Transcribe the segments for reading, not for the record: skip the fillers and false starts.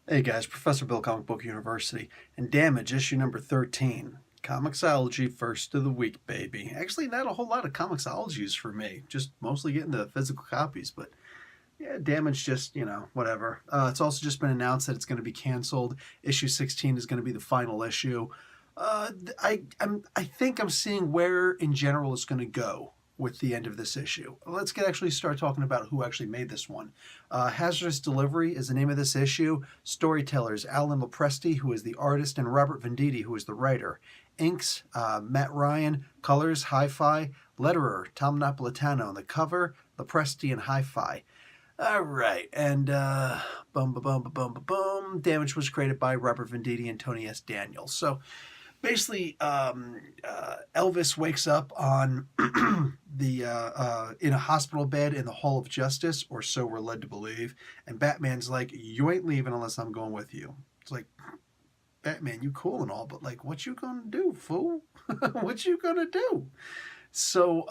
Hey guys, Professor Bill, Comic Book University, and Damage, issue number 13. Comixology first of the week, baby. Actually, not a whole lot of Comixologies for me, just mostly getting the physical copies, but yeah, Damage just, whatever. It's also just been announced that it's going to be canceled. Issue 16 is going to be the final issue. I think I'm seeing where, in general, it's going to go with the end of this issue. Let's actually start talking about who actually made this one. Hazardous Delivery is the name of this issue. Storytellers, Alan Lopresti, who is the artist, and Robert Venditti, who is the writer. Inks, Matt Ryan. Colors, Hi-Fi. Letterer, Tom Napolitano. On the cover, Lopresti and Hi-Fi. All right, and boom, boom, boom, boom, boom, boom. Damage was created by Robert Venditti and Tony S. Daniels. So basically, Elvis wakes up on in a hospital bed in the Hall of Justice, or so we're led to believe. And Batman's like, "You ain't leaving unless I'm going with you." It's like, Batman, you cool and all, but like, what you gonna do, fool? What you gonna do? So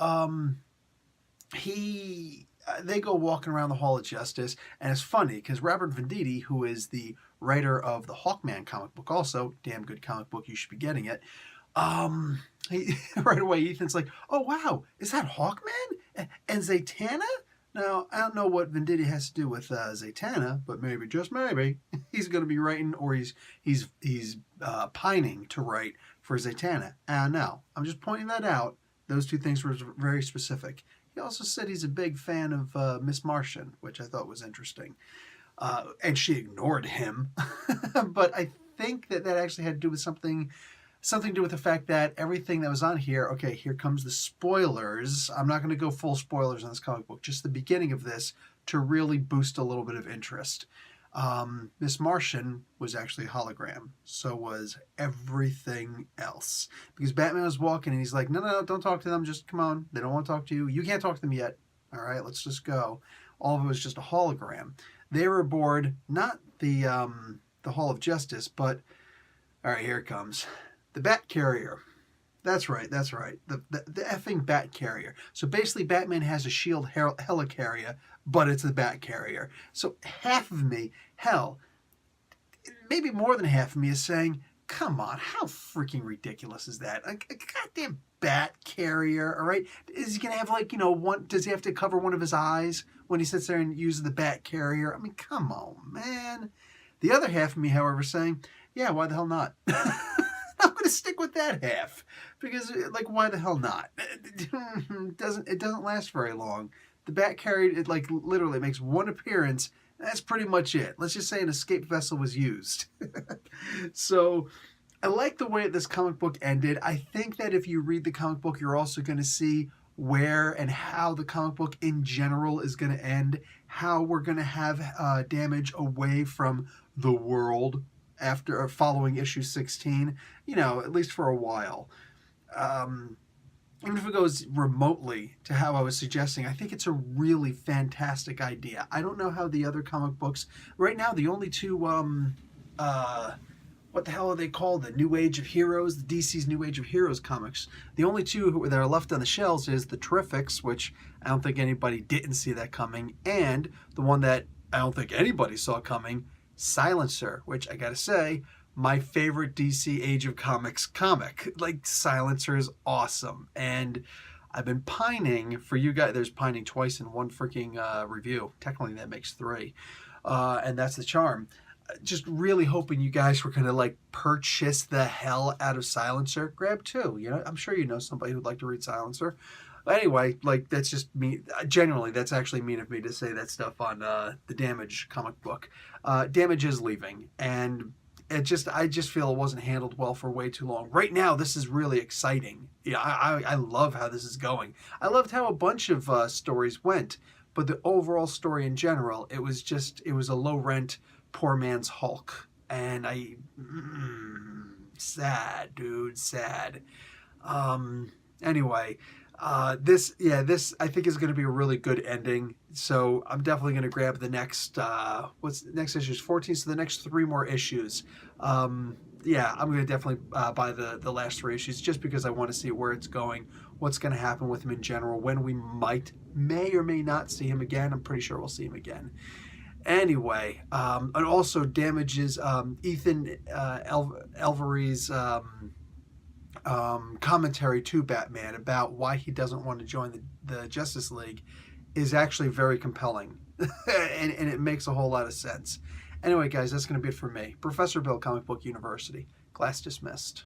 they go walking around the Hall of Justice, and it's funny because Robert Venditti, who is the writer of the Hawkman comic book, also damn good comic book, you should be getting it. Right away Ethan's like, "Oh wow, is that Hawkman and Zatanna?" Now I don't know what Venditti has to do with Zatanna, but maybe, just maybe, he's going to be writing, or he's pining to write for Zatanna. No, I'm just pointing that out. Those two things were very specific. He also said he's a big fan of Miss Martian, which I thought was interesting. And she ignored him. But I think that actually had to do with something to do with the fact that everything that was on here, okay, here comes the spoilers. I'm not going to go full spoilers on this comic book, just the beginning of this to really boost a little bit of interest. Miss Martian was actually a hologram. So was everything else. Because Batman was walking and he's like, no, don't talk to them. Just come on. They don't want to talk to you. You can't talk to them yet. All right, let's just go. All of it was just a hologram. They were aboard, not the Hall of Justice, but, all right, here it comes. The Bat Carrier. That's right. The effing Bat Carrier. So basically, Batman has a shield helicarrier, but it's the Bat Carrier. So half of me, hell, maybe more than half of me is saying, come on, how freaking ridiculous is that? A goddamn Bat Carrier, all right? Is he going to have, one, does he have to cover one of his eyes when he sits there and uses the Bat Carrier? I mean, come on, man. The other half of me, however, is saying, yeah, why the hell not? I'm going to stick with that half because, why the hell not? It doesn't last very long. The Bat Carrier, it literally makes one appearance. That's pretty much it. Let's just say an escape vessel was used. So I like the way this comic book ended. I think that if you read the comic book, you're also going to see where and how the comic book in general is going to end, how we're going to have Damage away from the world after or following issue 16, at least for a while. Even if it goes remotely to how I was suggesting, I think it's a really fantastic idea. I don't know how the other comic books, right now the only two, what the hell are they called? The New Age of Heroes, the DC's New Age of Heroes comics. The only two that are left on the shelves is the Terrifics, which I don't think anybody didn't see that coming, and the one that I don't think anybody saw coming, Silencer, which I gotta say, my favorite DC Age of Comics comic. Silencer is awesome. And I've been pining for you guys. There's pining twice in one freaking review. Technically, that makes 3. And that's the charm. Just really hoping you guys were going to, purchase the hell out of Silencer. Grab 2. I'm sure you know somebody who'd like to read Silencer. But anyway, that's just me. Genuinely, that's actually mean of me to say that stuff on the Damage comic book. Damage is leaving, and I just feel it wasn't handled well for way too long. Right now, this is really exciting. Yeah, I love how this is going. I loved how a bunch of stories went, but the overall story in general, it was a low rent, poor man's Hulk, and sad, dude, sad. Anyway. This I think is going to be a really good ending. So I'm definitely going to grab the next next issue is 14, so the next 3 more issues. I'm going to definitely buy the last 3 issues just because I want to see where it's going, what's going to happen with him in general, when we may or may not see him again. I'm pretty sure we'll see him again. Anyway, it also damages Ethan Elvery's commentary to Batman about why he doesn't want to join the Justice League is actually very compelling. and it makes a whole lot of sense. Anyway, guys, that's going to be it for me. Professor Bill, Comic Book University. Class dismissed.